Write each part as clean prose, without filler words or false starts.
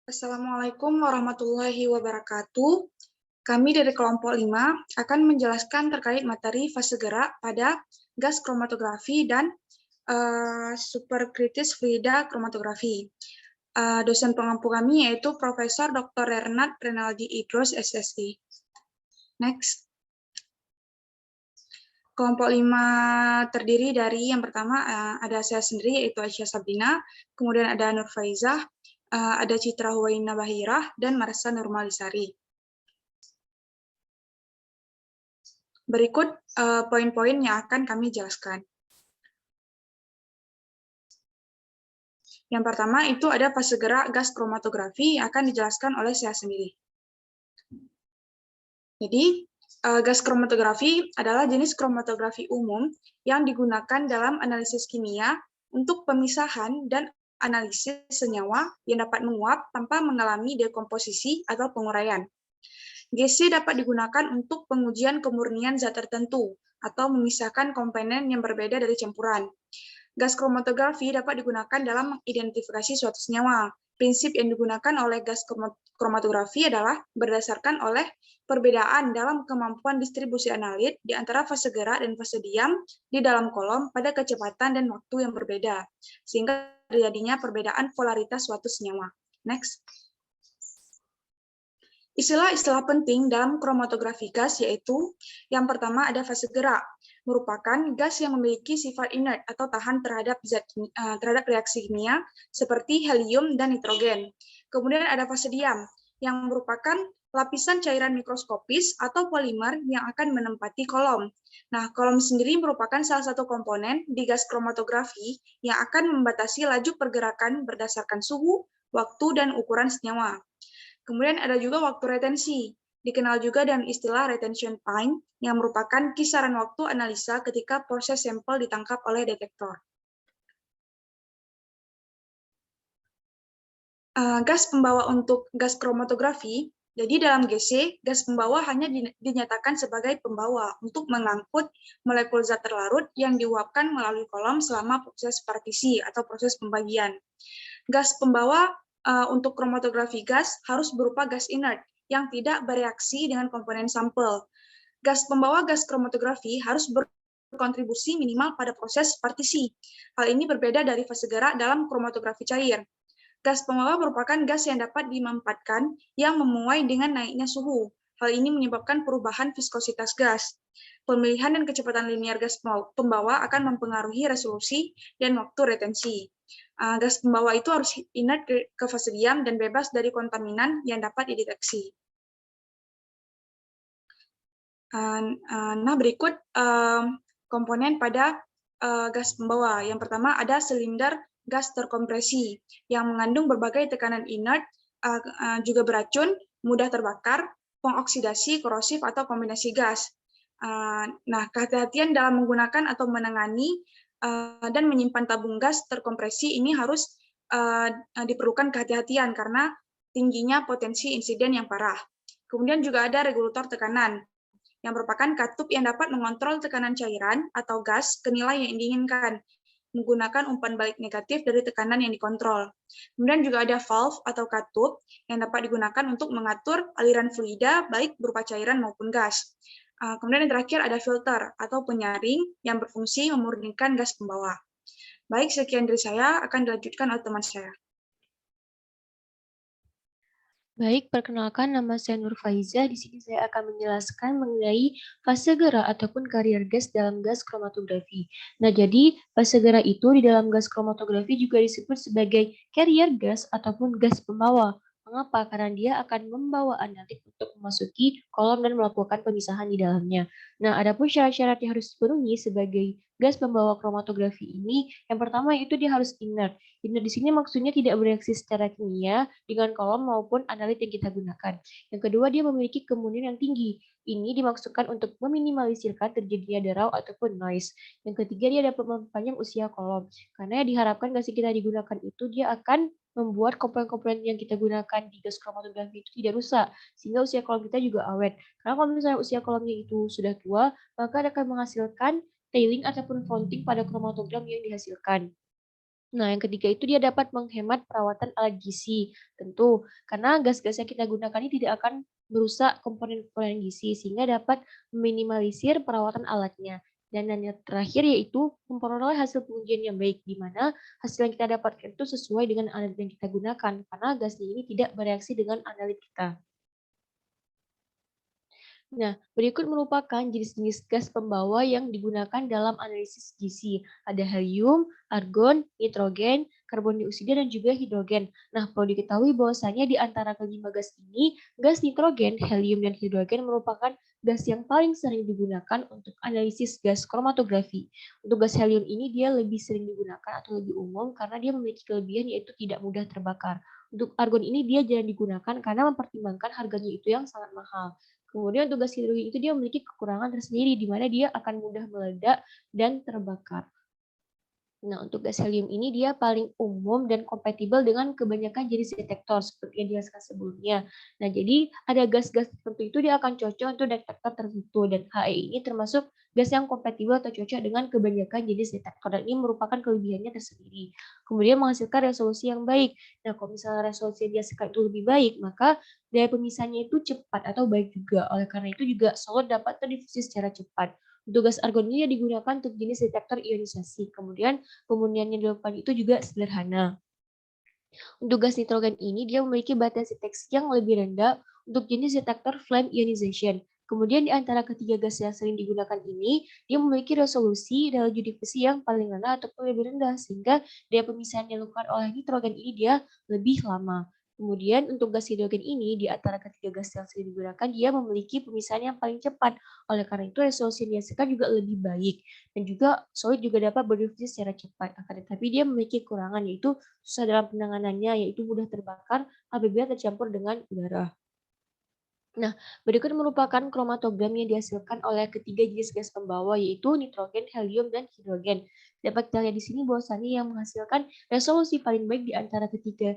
Assalamualaikum warahmatullahi wabarakatuh. Kami dari kelompok 5 akan menjelaskan terkait materi fase gerak pada gas kromatografi dan superkritis fluida kromatografi. Dosen pengampu kami yaitu Profesor Dr. Renat Renaldi Idrus, SSI. Next. Kelompok 5 terdiri dari yang pertama ada saya sendiri yaitu Aisyah Sabrina, kemudian ada Nur Faizah, ada Citra Huwaina Bahirah, dan Marsa Nurmalisari. Berikut poin-poin yang akan kami jelaskan. Yang pertama itu ada fase gerak gas kromatografi yang akan dijelaskan oleh saya sendiri. Jadi, gas kromatografi adalah jenis kromatografi umum yang digunakan dalam analisis kimia untuk pemisahan dan analisis senyawa yang dapat menguap tanpa mengalami dekomposisi atau penguraian. GC dapat digunakan untuk pengujian kemurnian zat tertentu atau memisahkan komponen yang berbeda dari campuran. Gas kromatografi dapat digunakan dalam mengidentifikasi suatu senyawa. Prinsip yang digunakan oleh gas kromatografi adalah berdasarkan oleh perbedaan dalam kemampuan distribusi analit di antara fase gerak dan fase diam di dalam kolom pada kecepatan dan waktu yang berbeda, sehingga terjadinya perbedaan polaritas suatu senyawa. Next. Istilah-istilah penting dalam kromatografi gas yaitu yang pertama ada fase gerak, merupakan gas yang memiliki sifat inert atau tahan terhadap terhadap reaksi kimia seperti helium dan nitrogen. Kemudian ada fase diam, yang merupakan lapisan cairan mikroskopis atau polimer yang akan menempati kolom. Nah, kolom sendiri merupakan salah satu komponen di gas kromatografi yang akan membatasi laju pergerakan berdasarkan suhu, waktu, dan ukuran senyawa. Kemudian ada juga waktu retensi, dikenal juga dengan istilah retention time, yang merupakan kisaran waktu analisa ketika proses sampel ditangkap oleh detektor. Gas pembawa untuk gas kromatografi, jadi dalam GC, gas pembawa hanya dinyatakan sebagai pembawa untuk mengangkut molekul zat terlarut yang diuapkan melalui kolom selama proses partisi atau proses pembagian. Gas pembawa untuk kromatografi gas harus berupa gas inert yang tidak bereaksi dengan komponen sampel. Gas pembawa gas kromatografi harus berkontribusi minimal pada proses partisi. Hal ini berbeda dari fase gerak dalam kromatografi cair. Gas pembawa merupakan gas yang dapat dimanfaatkan yang memuai dengan naiknya suhu. Hal ini menyebabkan perubahan viskositas gas. Pemilihan dan kecepatan linear gas pembawa akan mempengaruhi resolusi dan waktu retensi. Gas pembawa itu harus inert ke fase diam dan bebas dari kontaminan yang dapat dideteksi. Nah, berikut komponen pada gas pembawa. Yang pertama ada silinder gas terkompresi yang mengandung berbagai tekanan inert, juga beracun, mudah terbakar, pengoksidasi, korosif, atau kombinasi gas. Nah, kehati-hatian dalam menggunakan atau menangani dan menyimpan tabung gas terkompresi ini harus diperlukan kehati-hatian karena tingginya potensi insiden yang parah. Kemudian juga ada regulator tekanan, yang merupakan katup yang dapat mengontrol tekanan cairan atau gas ke nilai yang diinginkan, menggunakan umpan balik negatif dari tekanan yang dikontrol. Kemudian juga ada valve atau katup yang dapat digunakan untuk mengatur aliran fluida baik berupa cairan maupun gas. Kemudian yang terakhir ada filter atau penyaring yang berfungsi memurnikan gas pembawa. Baik, sekian dari saya, akan dilanjutkan oleh teman saya. Baik, perkenalkan nama saya Nur Faiza. Di sini saya akan menjelaskan mengenai fase gerak ataupun carrier gas dalam gas kromatografi. Nah, jadi fase gerak itu di dalam gas kromatografi juga disebut sebagai carrier gas ataupun gas pembawa. Mengapa? Karena dia akan membawa analitik untuk memasuki kolom dan melakukan pemisahan di dalamnya. Nah, adapun syarat-syarat yang harus dipenuhi sebagai gas pembawa kromatografi ini, yang pertama itu dia harus inert. Inert di sini maksudnya tidak bereaksi secara kimia dengan kolom maupun analit yang kita gunakan. Yang kedua, dia memiliki kemurnian yang tinggi. Ini dimaksudkan untuk meminimalisirkan terjadinya derau ataupun noise. Yang ketiga, dia dapat memperpanjang usia kolom. Karena diharapkan gas yang kita digunakan itu dia akan membuat komponen-komponen yang kita gunakan di gas kromatografi itu tidak rusak, sehingga usia kolom kita juga awet. Karena kalau misalnya usia kolomnya itu sudah tua, maka akan menghasilkan tailing ataupun fronting pada kromatogram yang dihasilkan. Nah, yang ketiga itu dia dapat menghemat perawatan alat gizi. Tentu, karena gas-gas yang kita gunakan ini tidak akan merusak komponen-komponen gizi, sehingga dapat meminimalisir perawatan alatnya. Dan yang terakhir yaitu memperoleh hasil pengujian yang baik, di mana hasil yang kita dapatkan itu sesuai dengan alat yang kita gunakan, karena gasnya ini tidak bereaksi dengan analit kita. Nah, berikut merupakan jenis-jenis gas pembawa yang digunakan dalam analisis gizi. Ada helium, argon, nitrogen, karbon dioksida, dan juga hidrogen. Nah, perlu diketahui bahwasanya di antara kelima gas ini, gas nitrogen, helium, dan hidrogen merupakan gas yang paling sering digunakan untuk analisis gas kromatografi. Untuk gas helium ini dia lebih sering digunakan atau lebih umum karena dia memiliki kelebihan yaitu tidak mudah terbakar. Untuk argon ini dia jarang digunakan karena mempertimbangkan harganya itu yang sangat mahal. Kemudian tugas hidrogen itu dia memiliki kekurangan tersendiri di mana dia akan mudah meledak dan terbakar. Nah, untuk gas helium ini dia paling umum dan kompatibel dengan kebanyakan jenis detektor seperti yang dijelaskan sebelumnya. Nah, jadi ada gas-gas tertentu itu dia akan cocok untuk detektor tertentu dan HE ini termasuk gas yang kompatibel atau cocok dengan kebanyakan jenis detektor dan ini merupakan kelebihannya tersendiri. Kemudian menghasilkan resolusi yang baik. Nah, kalau misalnya resolusi yang dihasilkan itu lebih baik, maka daya pemisahnya itu cepat atau baik juga. Oleh karena itu juga solid dapat terdifusi secara cepat. Untuk gas argon ini digunakan untuk jenis detektor ionisasi. Kemudian pemurnian yang dilakukan itu juga sederhana. Untuk gas nitrogen ini dia memiliki batas deteksi yang lebih rendah untuk jenis detektor flame ionization. Kemudian di antara ketiga gas yang sering digunakan ini, dia memiliki resolusi dan laju difusi yang paling rendah ataupun lebih rendah, sehingga daya pemisahan yang dilakukan oleh nitrogen ini dia lebih lama. Kemudian untuk gas hidrogen ini, di antara ketiga gas yang sering digunakan, dia memiliki pemisahan yang paling cepat. Oleh karena itu, resolusi yang dihasilkan juga lebih baik. Dan juga solid juga dapat berdifusi secara cepat. Akan tetapi dia memiliki kekurangan, yaitu susah dalam penanganannya, yaitu mudah terbakar apabila tercampur dengan udara. Nah, berikut merupakan kromatogram yang dihasilkan oleh ketiga jenis gas pembawa, yaitu nitrogen, helium, dan hidrogen. Dapat kita lihat di sini bahwasannya yang menghasilkan resolusi paling baik di antara ketiga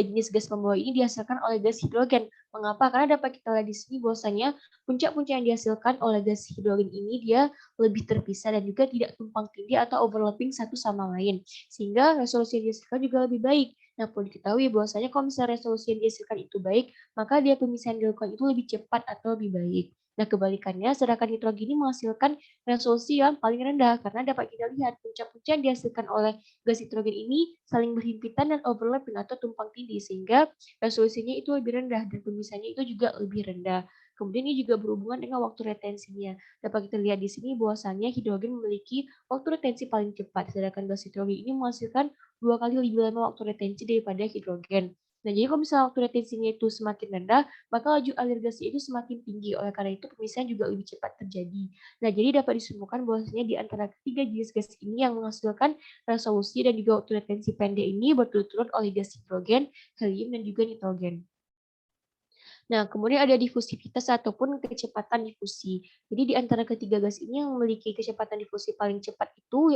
jenis gas pembawa ini dihasilkan oleh gas hidrogen. Mengapa? Karena dapat kita lihat di sini bahwasanya puncak-puncak yang dihasilkan oleh gas hidrogen ini dia lebih terpisah dan juga tidak tumpang tindih atau overlapping satu sama lain. Sehingga resolusi yang dihasilkan juga lebih baik. Nah, perlu diketahui bahwasanya kalau misalnya resolusi yang dihasilkan itu baik, maka dia pemisahan dilakukan itu lebih cepat atau lebih baik. Nah, kebalikannya, sedangkan nitrogen ini menghasilkan resolusi yang paling rendah karena dapat kita lihat puncak-puncak yang dihasilkan oleh gas nitrogen ini saling berhimpitan dan overlapping atau tumpang tindih sehingga resolusinya itu lebih rendah dan pemisahannya itu juga lebih rendah. Kemudian ini juga berhubungan dengan waktu retensinya. Dapat kita lihat di sini bahwasannya hidrogen memiliki waktu retensi paling cepat, sedangkan gas nitrogen ini menghasilkan 2 kali lebih lama waktu retensi daripada hidrogen. Nah, jadi kalau misalnya waktu retensinya itu semakin rendah, maka laju alir gasnya itu semakin tinggi. Oleh karena itu, pemisahan juga lebih cepat terjadi. Nah, jadi dapat disimpulkan bahwasanya di antara ketiga jenis gas ini yang menghasilkan resolusi dan juga waktu retensi pendek ini berturut-turut oleh gas hidrogen, helium, dan juga nitrogen. Nah, kemudian ada difusivitas ataupun kecepatan difusi. Jadi di antara ketiga gas ini yang memiliki kecepatan difusi paling cepat itu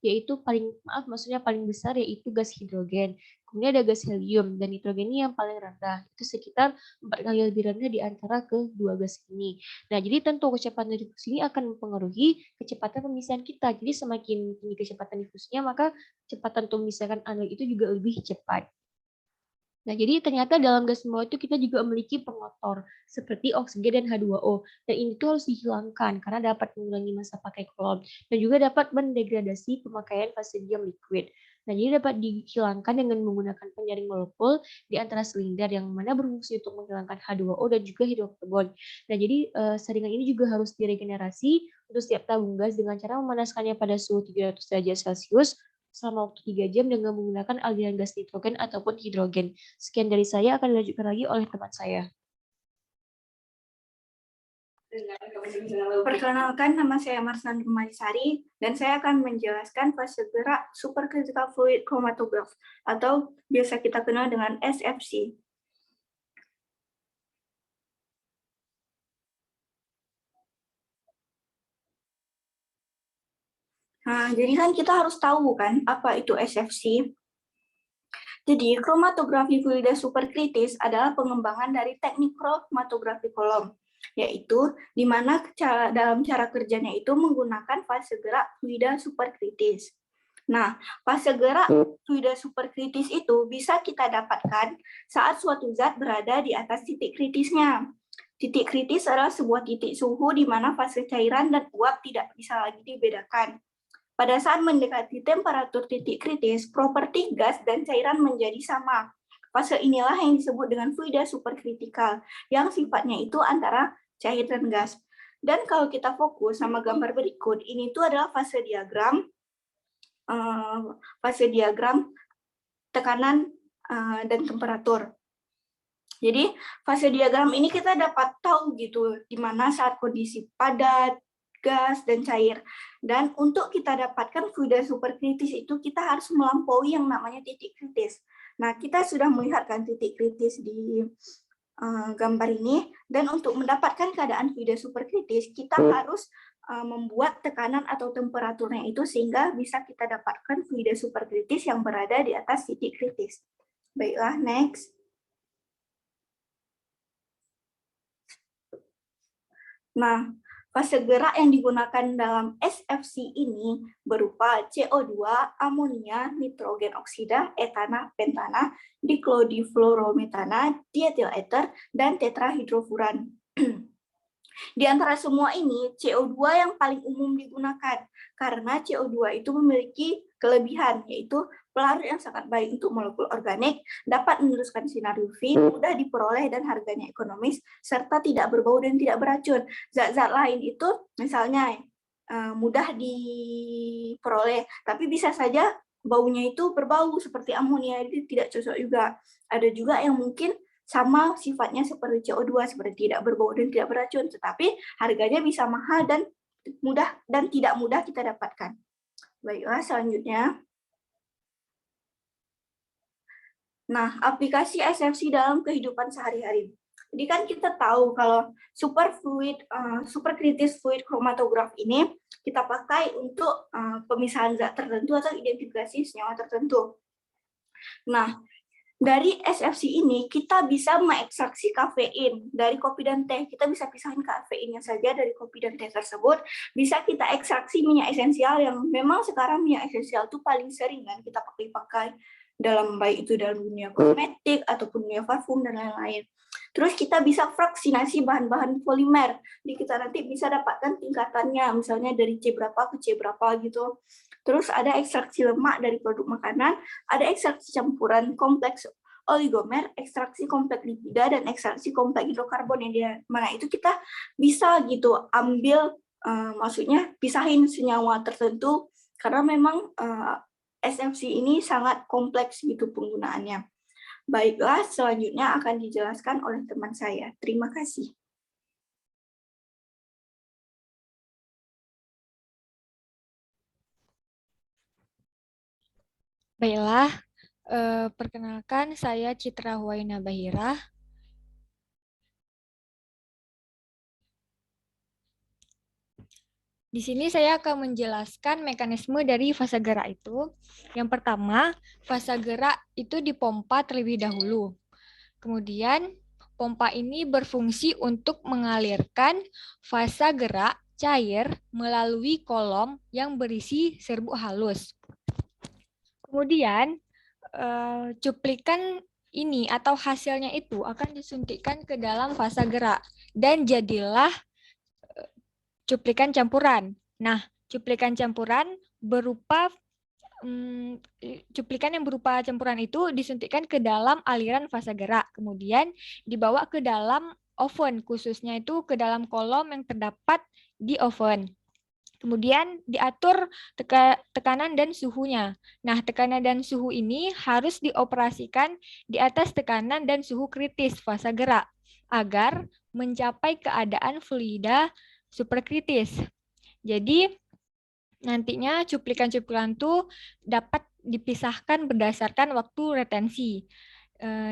yaitu maksudnya paling besar yaitu gas hidrogen. Kemudian ada gas helium dan nitrogen ini yang paling rendah. Itu sekitar 4 kali lebih rendah di antara kedua gas ini. Nah, jadi tentu kecepatan difusi ini akan mempengaruhi kecepatan pemisahan kita. Jadi semakin tinggi kecepatan difusinya, maka kecepatan untuk memisahkan anom itu juga lebih cepat. Nah, jadi ternyata dalam gas semua itu kita juga memiliki pengotor seperti oksigen dan H2O. Dan ini tuh harus dihilangkan karena dapat mengurangi masa pakai kolom dan juga dapat mendegradasi pemakaian fase-diam liquid. Nah, jadi dapat dihilangkan dengan menggunakan penyaring molekul di antara silinder yang mana berfungsi untuk menghilangkan H2O dan juga hidrokarbon. Nah, jadi saringan ini juga harus diregenerasi untuk setiap tabung gas dengan cara memanaskannya pada suhu 300 derajat Celcius selama waktu 3 jam dengan menggunakan aliran gas nitrogen ataupun hidrogen. Sekian dari saya, akan dilanjutkan lagi oleh teman saya. Perkenalkan, nama saya Marslan Rumaisari dan saya akan menjelaskan fase gerak supercritical fluid chromatograph atau biasa kita kenal dengan SFC. Nah, jadi kan kita harus tahu kan apa itu SFC. Jadi, kromatografi fluida superkritis adalah pengembangan dari teknik kromatografi kolom, yaitu di mana dalam cara kerjanya itu menggunakan fase gerak fluida superkritis. Nah, fase gerak fluida superkritis itu bisa kita dapatkan saat suatu zat berada di atas titik kritisnya. Titik kritis adalah sebuah titik suhu di mana fase cairan dan uap tidak bisa lagi dibedakan. Pada saat mendekati temperatur titik kritis, properti gas dan cairan menjadi sama. Fase inilah yang disebut dengan fluida superkritikal, yang sifatnya itu antara cair dan gas. Dan kalau kita fokus sama gambar berikut, ini tuh adalah fase diagram tekanan dan temperatur. Jadi fase diagram ini kita dapat tahu gitu di mana saat kondisi padat, gas, dan cair. Dan untuk kita dapatkan fluida superkritis itu kita harus melampaui yang namanya titik kritis. Nah, kita sudah melihatkan titik kritis di gambar ini, dan untuk mendapatkan keadaan fluida superkritis kita harus membuat tekanan atau temperaturnya itu sehingga bisa kita dapatkan fluida superkritis yang berada di atas titik kritis. Baiklah, next. Nah, fase gerak yang digunakan dalam SFC ini berupa CO2, amonia, nitrogen oksida, etana, pentana, diklodifluorometana, dietil ether, dan tetrahidrofuran. Di antara semua ini, CO2 yang paling umum digunakan, karena CO2 itu memiliki kelebihan, yaitu pelarut yang sangat baik untuk molekul organik, dapat meneruskan sinar UV, mudah diperoleh dan harganya ekonomis, serta tidak berbau dan tidak beracun. Zat-zat lain itu misalnya mudah diperoleh, tapi bisa saja baunya itu berbau seperti amonia, itu tidak cocok juga. Ada juga yang mungkin sama sifatnya seperti CO2, seperti tidak berbau dan tidak beracun, tetapi harganya bisa mahal dan tidak mudah kita dapatkan. Baiklah, selanjutnya. Nah, aplikasi SFC dalam kehidupan sehari-hari. Jadi kan kita tahu kalau superkritis fluid chromatograph ini kita pakai untuk pemisahan zat tertentu atau identifikasi senyawa tertentu. Nah, dari SFC ini kita bisa mengekstraksi kafein dari kopi dan teh. Kita bisa pisahin kafeinnya saja dari kopi dan teh tersebut. Bisa kita ekstraksi minyak esensial yang memang sekarang minyak esensial itu paling sering kan kita pakai dalam baik itu dalam dunia kosmetik ataupun dunia parfum dan lain-lain. Terus kita bisa fraksinasi bahan-bahan polimer. Jadi kita nanti bisa dapatkan tingkatannya, misalnya dari C berapa ke C berapa gitu. Terus ada ekstraksi lemak dari produk makanan, ada ekstraksi campuran kompleks oligomer, ekstraksi kompleks lipida, dan ekstraksi kompleks hidrokarbon yang dia mana itu kita bisa gitu ambil, maksudnya pisahin senyawa tertentu karena memang SFC ini sangat kompleks gitu penggunaannya. Baiklah, selanjutnya akan dijelaskan oleh teman saya. Terima kasih. Baiklah, perkenalkan saya Citra Huwaina Bahira. Di sini saya akan menjelaskan mekanisme dari fase gerak itu. Yang pertama, fase gerak itu dipompa terlebih dahulu. Kemudian, pompa ini berfungsi untuk mengalirkan fase gerak cair melalui kolom yang berisi serbuk halus. Kemudian, cuplikan ini atau hasilnya itu akan disuntikkan ke dalam fase gerak dan jadilah cuplikan campuran. Nah, cuplikan campuran berupa cuplikan yang berupa campuran itu disuntikkan ke dalam aliran fase gerak, kemudian dibawa ke dalam oven, khususnya itu ke dalam kolom yang terdapat di oven. Kemudian diatur tekanan dan suhunya. Nah, tekanan dan suhu ini harus dioperasikan di atas tekanan dan suhu kritis fase gerak agar mencapai keadaan fluida superkritis. Jadi, nantinya cuplikan-cuplikan itu dapat dipisahkan berdasarkan waktu retensi.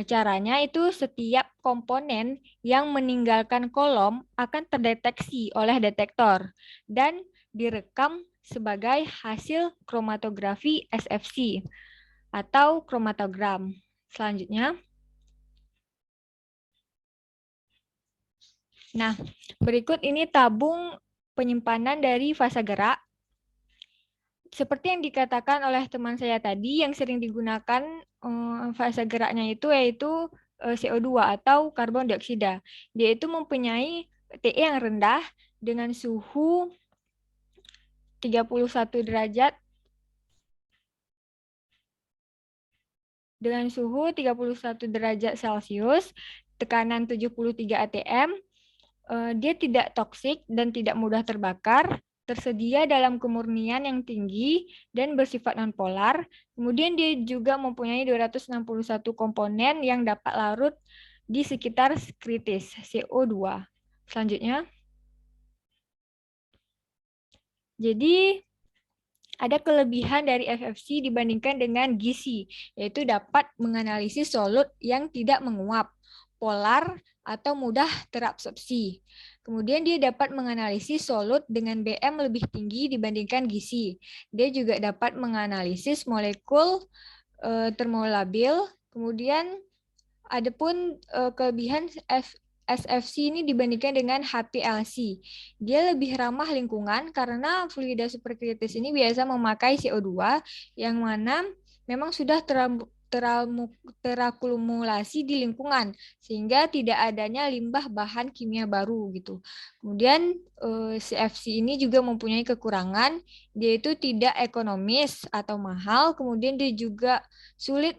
Caranya itu setiap komponen yang meninggalkan kolom akan terdeteksi oleh detektor dan direkam sebagai hasil kromatografi SFC atau kromatogram. Selanjutnya. Nah, berikut ini tabung penyimpanan dari fase gerak. seperti yang dikatakan oleh teman saya tadi, yang sering digunakan fase geraknya itu yaitu CO2 atau karbon dioksida. Dia itu mempunyai TE yang rendah dengan suhu 31 derajat Celcius, tekanan 73 atm, dia tidak toksik dan tidak mudah terbakar, tersedia dalam kemurnian yang tinggi dan bersifat nonpolar. Kemudian dia juga mempunyai 261 komponen yang dapat larut di sekitar kritis, CO2. Selanjutnya. Jadi, ada kelebihan dari FFC dibandingkan dengan GC, yaitu dapat menganalisis solut yang tidak menguap, polar, atau mudah terabsorpsi. Kemudian dia dapat menganalisis solut dengan BM lebih tinggi dibandingkan GC. Dia juga dapat menganalisis molekul termolabil. Kemudian adapun kelebihan SFC ini dibandingkan dengan HPLC. Dia lebih ramah lingkungan karena fluida superkritis ini biasa memakai CO2 yang mana memang sudah terakumulasi di lingkungan sehingga tidak adanya limbah bahan kimia baru gitu. Kemudian CFC ini juga mempunyai kekurangan, dia itu tidak ekonomis atau mahal, kemudian dia juga sulit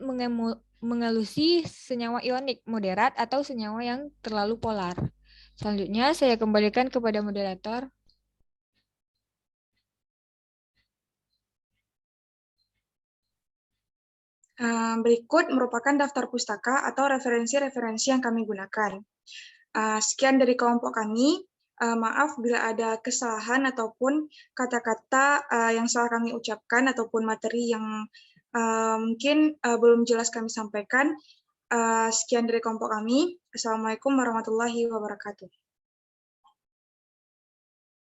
mengelusi senyawa ionik moderat atau senyawa yang terlalu polar. Selanjutnya saya kembalikan kepada moderator. Berikut merupakan daftar pustaka atau referensi-referensi yang kami gunakan. Sekian dari kelompok kami. Maaf bila ada kesalahan ataupun kata-kata yang salah kami ucapkan ataupun materi yang mungkin belum jelas kami sampaikan. Sekian dari kelompok kami. Assalamualaikum warahmatullahi wabarakatuh.